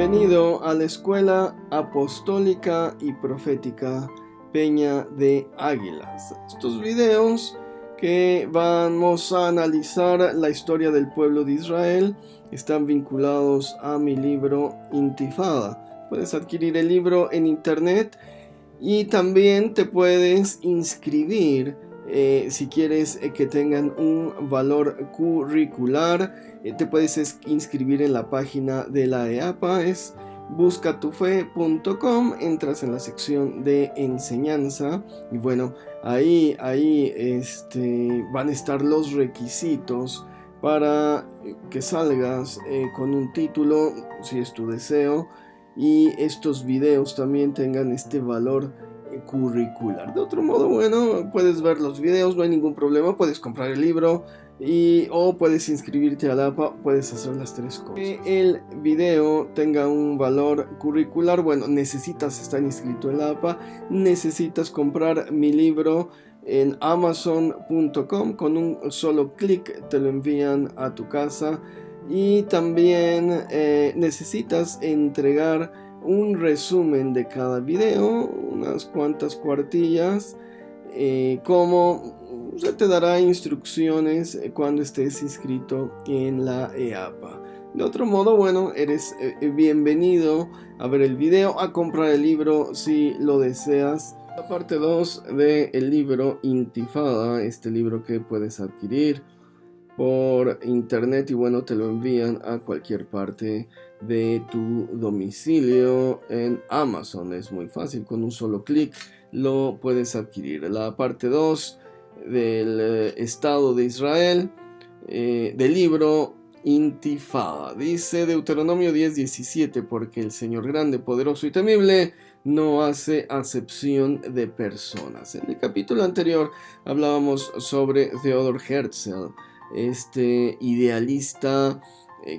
Bienvenido a la Escuela Apostólica y Profética Peña de Águilas. Estos videos que vamos a analizar la historia del pueblo de Israel están vinculados a mi libro Intifada. Puedes adquirir el libro en internet y también te puedes inscribir si quieres que tengan un valor curricular. Te puedes inscribir en la página de la EAPA, es buscatufe.com, entras en la sección de enseñanza y bueno, ahí van a estar los requisitos para que salgas con un título, si es tu deseo, y estos videos también tengan este valor curricular. De otro modo, bueno, puedes ver los videos, no hay ningún problema, puedes comprar el libro o puedes inscribirte a la APA, puedes hacer las tres cosas. Que el video tenga un valor curricular, bueno, necesitas estar inscrito en la APA, necesitas comprar mi libro en amazon.com, con un solo clic te lo envían a tu casa, y también necesitas entregar un resumen de cada video, unas cuantas cuartillas, como se te dará instrucciones cuando estés inscrito en la EAPA. De otro modo, bueno, eres bienvenido a ver el video, a comprar el libro si lo deseas. La parte 2 del libro Intifada, este libro que puedes adquirir por internet y bueno, te lo envían a cualquier parte de tu domicilio en Amazon. Es muy fácil, con un solo clic lo puedes adquirir. La parte 2 del Estado de Israel, del libro Intifada, dice Deuteronomio 10:17: porque el Señor grande, poderoso y temible no hace acepción de personas. En el capítulo anterior hablábamos sobre Theodor Herzl, este idealista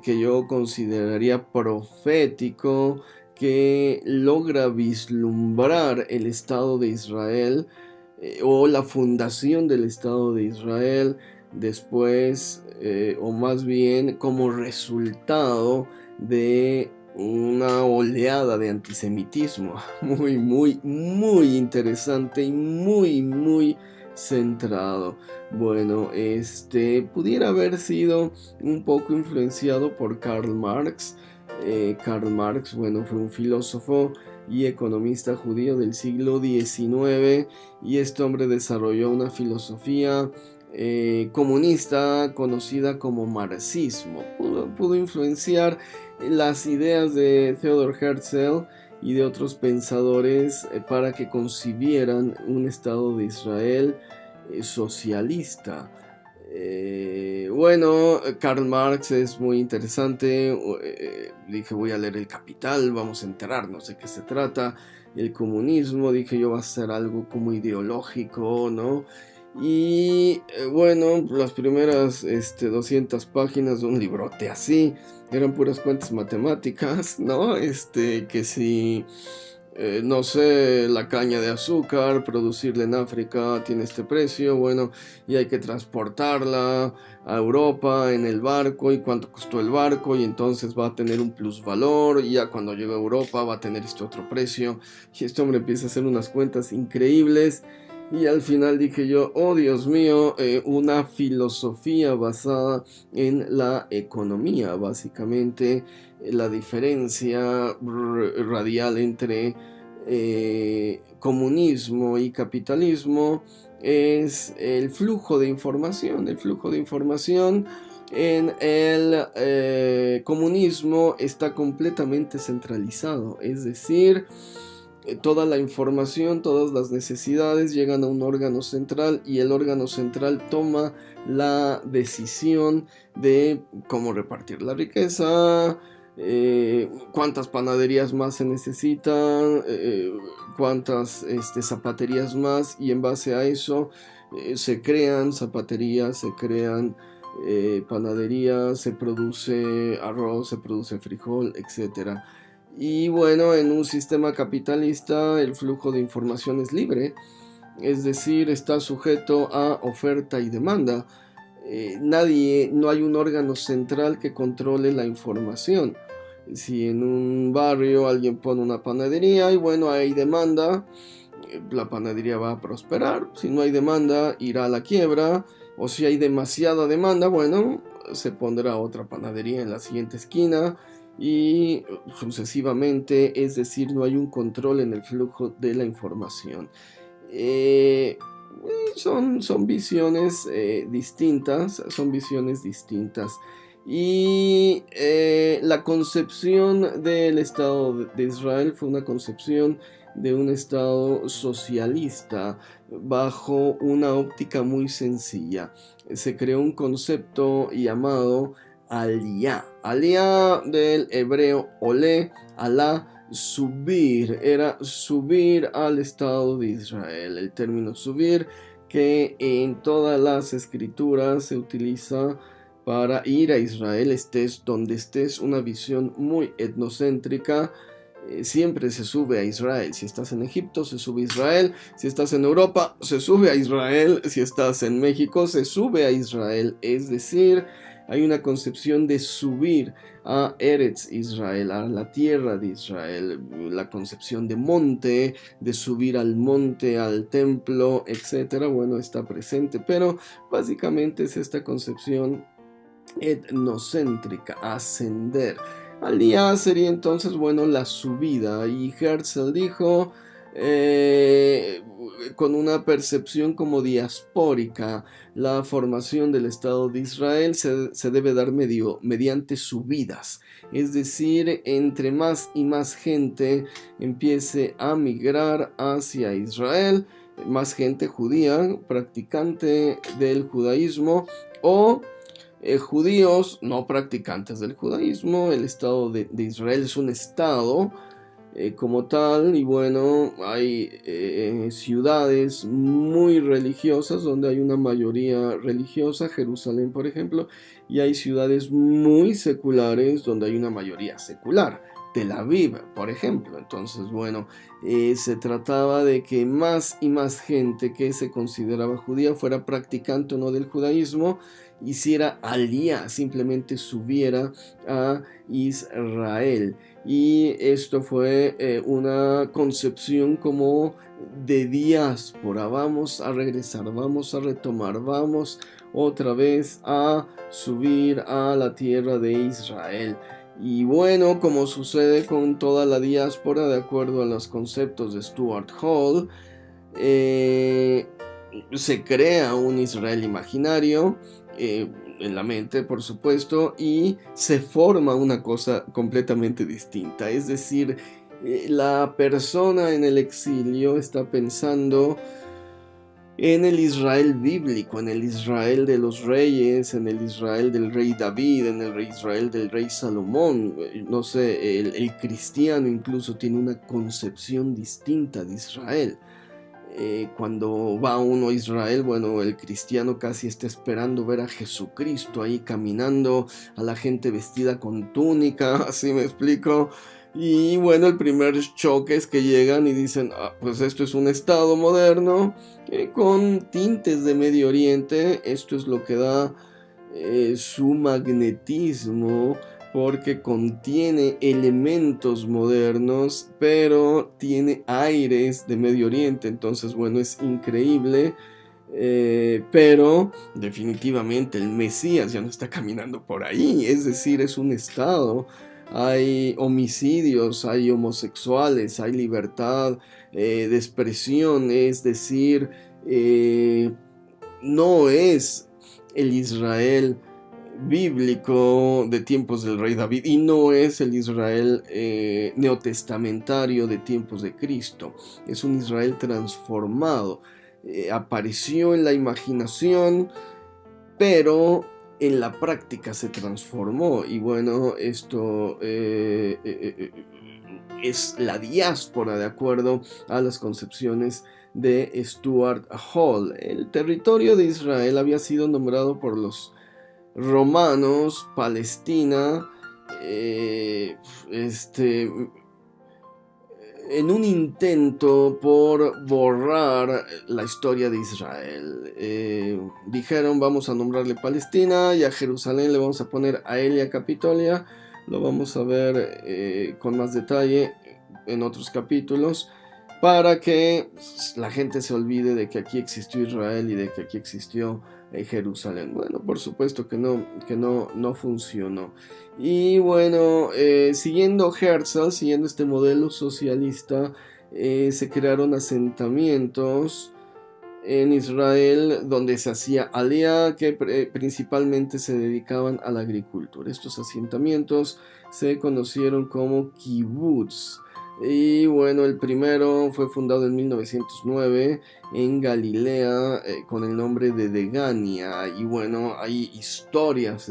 que yo consideraría profético, que logra vislumbrar el Estado de Israel o la fundación del Estado de Israel después, o más bien como resultado de una oleada de antisemitismo muy interesante y muy centrado. Bueno, pudiera haber sido un poco influenciado por Karl Marx. Karl Marx, bueno, fue un filósofo y economista judío del siglo XIX, y este hombre desarrolló una filosofía comunista conocida como marxismo. Pudo influenciar las ideas de Theodor Herzl y de otros pensadores para que concibieran un Estado de Israel socialista. Bueno, Karl Marx es muy interesante. Dije, voy a leer El Capital, vamos a enterarnos de qué se trata. El comunismo, dije yo, va a ser algo como ideológico, ¿no? Y bueno, las primeras 200 páginas de un librote así eran puras cuentas matemáticas, ¿no? Que si no sé, la caña de azúcar, producirla en África tiene este precio, bueno, y hay que transportarla a Europa en el barco, y cuánto costó el barco, y entonces va a tener un plusvalor, y ya cuando llegue a Europa va a tener este otro precio, y este hombre empieza a hacer unas cuentas increíbles. Y al final dije yo, oh Dios mío, una filosofía basada en la economía, básicamente la diferencia radial entre comunismo y capitalismo es el flujo de información. El flujo de información en el comunismo está completamente centralizado, es decir, toda la información, todas las necesidades llegan a un órgano central, y el órgano central toma la decisión de cómo repartir la riqueza, cuántas panaderías más se necesitan, cuántas zapaterías más, y en base a eso se crean zapaterías, se crean panaderías, se produce arroz, se produce frijol, etcétera. Y bueno, en un sistema capitalista el flujo de información es libre, es decir, está sujeto a oferta y demanda. No hay un órgano central que controle la información. Si en un barrio alguien pone una panadería y bueno, hay demanda, la panadería va a prosperar. Si no hay demanda, irá a la quiebra. O si hay demasiada demanda, bueno, se pondrá otra panadería en la siguiente esquina y sucesivamente. Es decir, no hay un control en el flujo de la información. Son visiones distintas, son visiones distintas. Y la concepción del Estado de Israel fue una concepción de un Estado socialista bajo una óptica muy sencilla. Se creó un concepto llamado Aliyah. Aliyah del hebreo olé, alá, subir, era subir al Estado de Israel. El término subir, que en todas las escrituras se utiliza para ir a Israel, estés donde estés, una visión muy etnocéntrica. Siempre se sube a Israel. Si estás en Egipto, se sube a Israel. Si estás en Europa, se sube a Israel. Si estás en México, se sube a Israel. Es decir, hay una concepción de subir a Eretz Israel, a la tierra de Israel. La concepción de monte, de subir al monte, al templo, etcétera, bueno, está presente, pero básicamente es esta concepción etnocéntrica, ascender. Aliyah sería entonces, bueno, la subida. Y Herzl dijo, con una percepción como diaspórica, la formación del Estado de Israel se debe dar mediante subidas. Es decir, entre más y más gente empiece a migrar hacia Israel, más gente judía, practicante del judaísmo, o judíos no practicantes del judaísmo. El Estado de Israel es un Estado como tal, y bueno, hay ciudades muy religiosas donde hay una mayoría religiosa, Jerusalén por ejemplo, y hay ciudades muy seculares donde hay una mayoría secular, Tel Aviv por ejemplo. Entonces bueno, se trataba de que más y más gente que se consideraba judía, fuera practicante o no del judaísmo, hiciera aliyah, simplemente subiera a Israel. Y esto fue una concepción como de diáspora. Vamos a regresar, vamos a retomar, vamos otra vez a subir a la tierra de Israel. Y bueno, como sucede con toda la diáspora, de acuerdo a los conceptos de Stuart Hall, se crea un Israel imaginario en la mente, por supuesto, y se forma una cosa completamente distinta. Es decir, la persona en el exilio está pensando en el Israel bíblico, en el Israel de los reyes, en el Israel del rey David, en el Israel del rey Salomón. No sé, el cristiano incluso tiene una concepción distinta de Israel. Cuando va uno a Israel, bueno, el cristiano casi está esperando ver a Jesucristo ahí caminando, a la gente vestida con túnica, así me explico. Y bueno, el primer choque es que llegan y dicen, pues esto es un estado moderno con tintes de Medio Oriente. Esto es lo que da su magnetismo, porque contiene elementos modernos, pero tiene aires de Medio Oriente. Entonces, bueno, es increíble. Pero definitivamente el Mesías ya no está caminando por ahí. Es decir, es un estado. Hay homicidios, hay homosexuales, hay libertad de expresión. Es decir, no es el Israel bíblico de tiempos del rey David, y no es el Israel neotestamentario de tiempos de Cristo. Es un Israel transformado. Apareció en la imaginación, pero en la práctica se transformó. Y bueno, esto es la diáspora de acuerdo a las concepciones de Stuart Hall. El territorio de Israel había sido nombrado por los romanos, Palestina, en un intento por borrar la historia de Israel. Dijeron, vamos a nombrarle Palestina, y a Jerusalén le vamos a poner Aelia Capitolia. lo vamos a ver con más detalle en otros capítulos, para que la gente se olvide de que aquí existió Israel y de que aquí existió Jerusalén. Bueno, por supuesto que no funcionó. Y bueno, siguiendo Herzl, siguiendo este modelo socialista, se crearon asentamientos en Israel donde se hacía aliyá, que principalmente se dedicaban a la agricultura. Estos asentamientos se conocieron como kibbutz. Y bueno, el primero fue fundado en 1909 en Galilea con el nombre de Degania. Y bueno, hay historias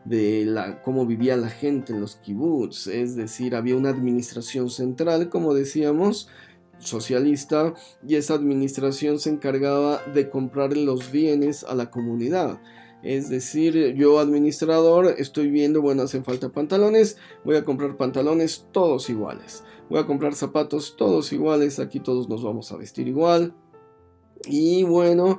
de cómo vivía la gente en los kibbutz. Es decir, había una administración central, como decíamos, socialista, y esa administración se encargaba de comprar los bienes a la comunidad. Es decir, yo administrador estoy viendo, bueno, hacen falta pantalones, voy a comprar pantalones todos iguales, voy a comprar zapatos todos iguales, aquí todos nos vamos a vestir igual. Y bueno,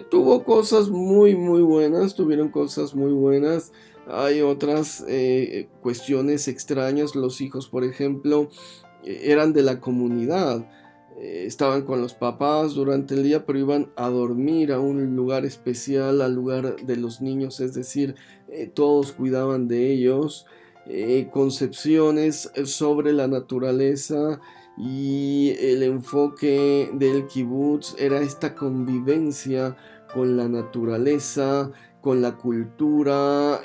tuvo cosas muy buenas, tuvieron cosas muy buenas. Hay otras cuestiones extrañas. Los hijos, por ejemplo, eran de la comunidad, estaban con los papás durante el día, pero iban a dormir a un lugar especial, al lugar de los niños, es decir, todos cuidaban de ellos. Concepciones sobre la naturaleza y el enfoque del kibutz era esta convivencia con la naturaleza, con la cultura,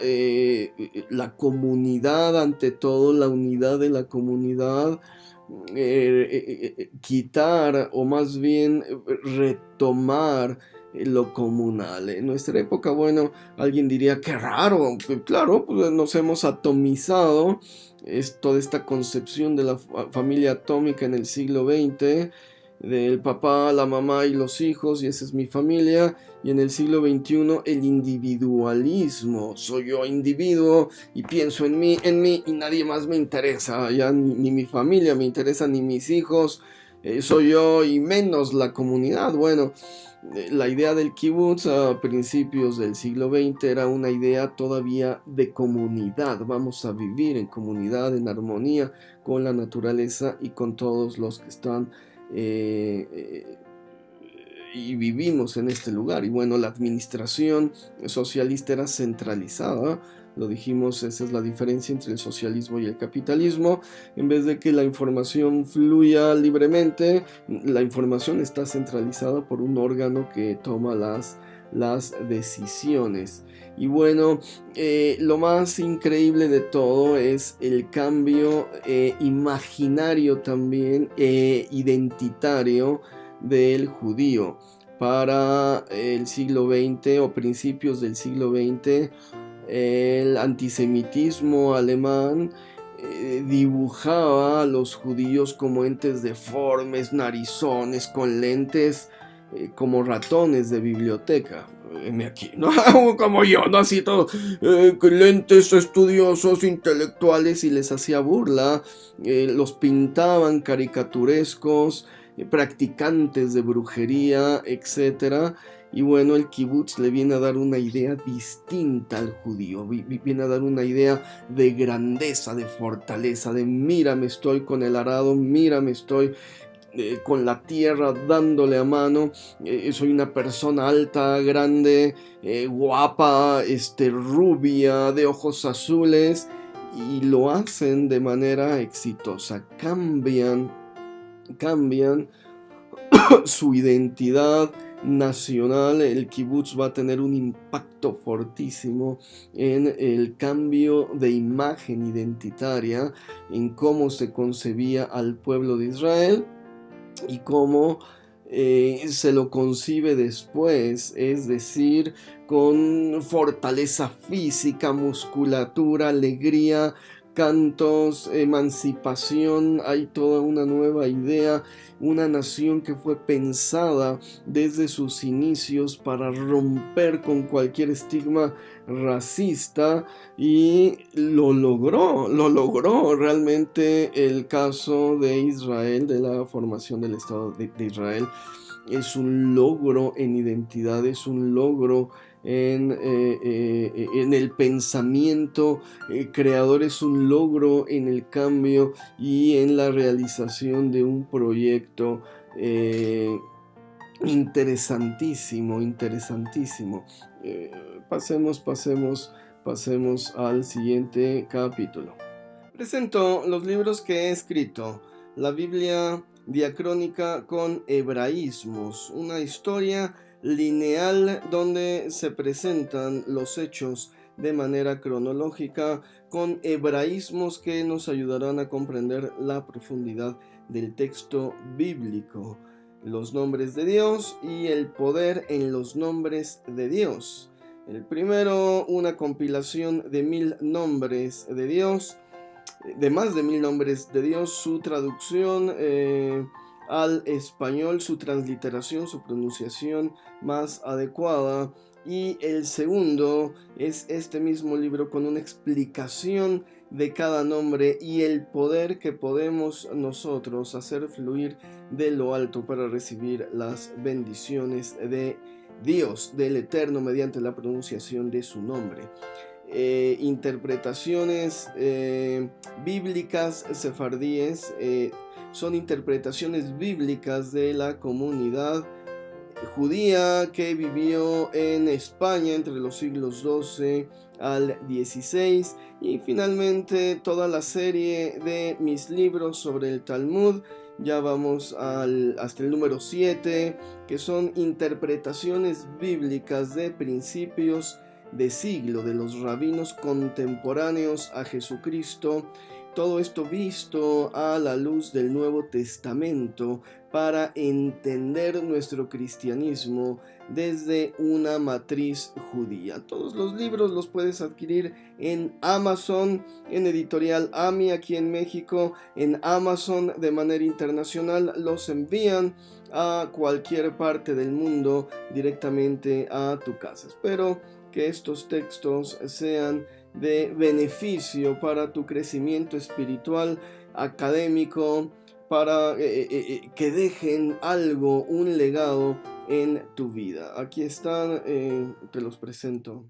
la comunidad, ante todo la unidad de la comunidad, quitar o más bien retomar lo comunal. En nuestra época, bueno, alguien diría que raro, claro, pues nos hemos atomizado, es toda esta concepción de la familia atómica en el siglo XX, del papá, la mamá y los hijos, y esa es mi familia. Y en el siglo XXI el individualismo, soy yo individuo y pienso en mí y nadie más me interesa, ya ni mi familia me interesa, ni mis hijos, soy yo y menos la comunidad. Bueno, la idea del kibutz a principios del siglo XX era una idea todavía de comunidad. Vamos a vivir en comunidad, en armonía con la naturaleza y con todos los que están y vivimos en este lugar. Y bueno, la administración socialista era centralizada. Lo dijimos, esa es la diferencia entre el socialismo y el capitalismo. En vez de que la información fluya libremente, la información está centralizada por un órgano que toma las decisiones. Y bueno, lo más increíble de todo es el cambio imaginario también, identitario del judío. Para el siglo XX o principios del siglo XX, el antisemitismo alemán dibujaba a los judíos como entes deformes, narizones, con lentes, como ratones de biblioteca. Aquí, ¿no? Como yo, ¿no? Así todo, con lentes estudiosos, intelectuales, y les hacía burla, los pintaban caricaturescos, practicantes de brujería, etcétera. Y bueno, el kibutz le viene a dar una idea distinta al judío, viene a dar una idea de grandeza, de fortaleza, de mira, me estoy con el arado, mira, me estoy con la tierra dándole a mano, soy una persona alta, grande, guapa, rubia, de ojos azules, y lo hacen de manera exitosa, cambian su identidad nacional. El kibutz va a tener un impacto fortísimo en el cambio de imagen identitaria, en cómo se concebía al pueblo de Israel y cómo se lo concibe después, es decir, con fortaleza física, musculatura, alegría, cantos, emancipación. Hay toda una nueva idea, una nación que fue pensada desde sus inicios para romper con cualquier estigma racista, y lo logró realmente. El caso de Israel, de la formación del Estado de Israel, es un logro en identidad, es un logro en el pensamiento creador, es un logro en el cambio y en la realización de un proyecto interesantísimo, interesantísimo. Pasemos al siguiente capítulo. Presento los libros que he escrito: la Biblia diacrónica con hebraísmos, una historia lineal donde se presentan los hechos de manera cronológica, con hebraísmos que nos ayudarán a comprender la profundidad del texto bíblico, los nombres de Dios y el poder en los nombres de Dios. El primero, una compilación de 1000 nombres de Dios, de más de 1000 nombres de Dios, su traducción al español, su transliteración, su pronunciación más adecuada. Y el segundo es este mismo libro con una explicación de cada nombre y el poder que podemos nosotros hacer fluir de lo alto para recibir las bendiciones de Dios, del Eterno, mediante la pronunciación de su nombre. Interpretaciones bíblicas sefardíes, son interpretaciones bíblicas de la comunidad judía que vivió en España entre los siglos XII al XVI, y finalmente toda la serie de mis libros sobre el Talmud. Ya vamos hasta el número 7, que son interpretaciones bíblicas de principios de siglo de los rabinos contemporáneos a Jesucristo. Todo esto visto a la luz del Nuevo Testamento para entender nuestro cristianismo desde una matriz judía. Todos los libros los puedes adquirir en Amazon, en Editorial AMI aquí en México, en Amazon de manera internacional. Los envían a cualquier parte del mundo directamente a tu casa. Espero que estos textos sean de beneficio para tu crecimiento espiritual, académico, para que dejen algo, un legado en tu vida. Aquí están, te los presento.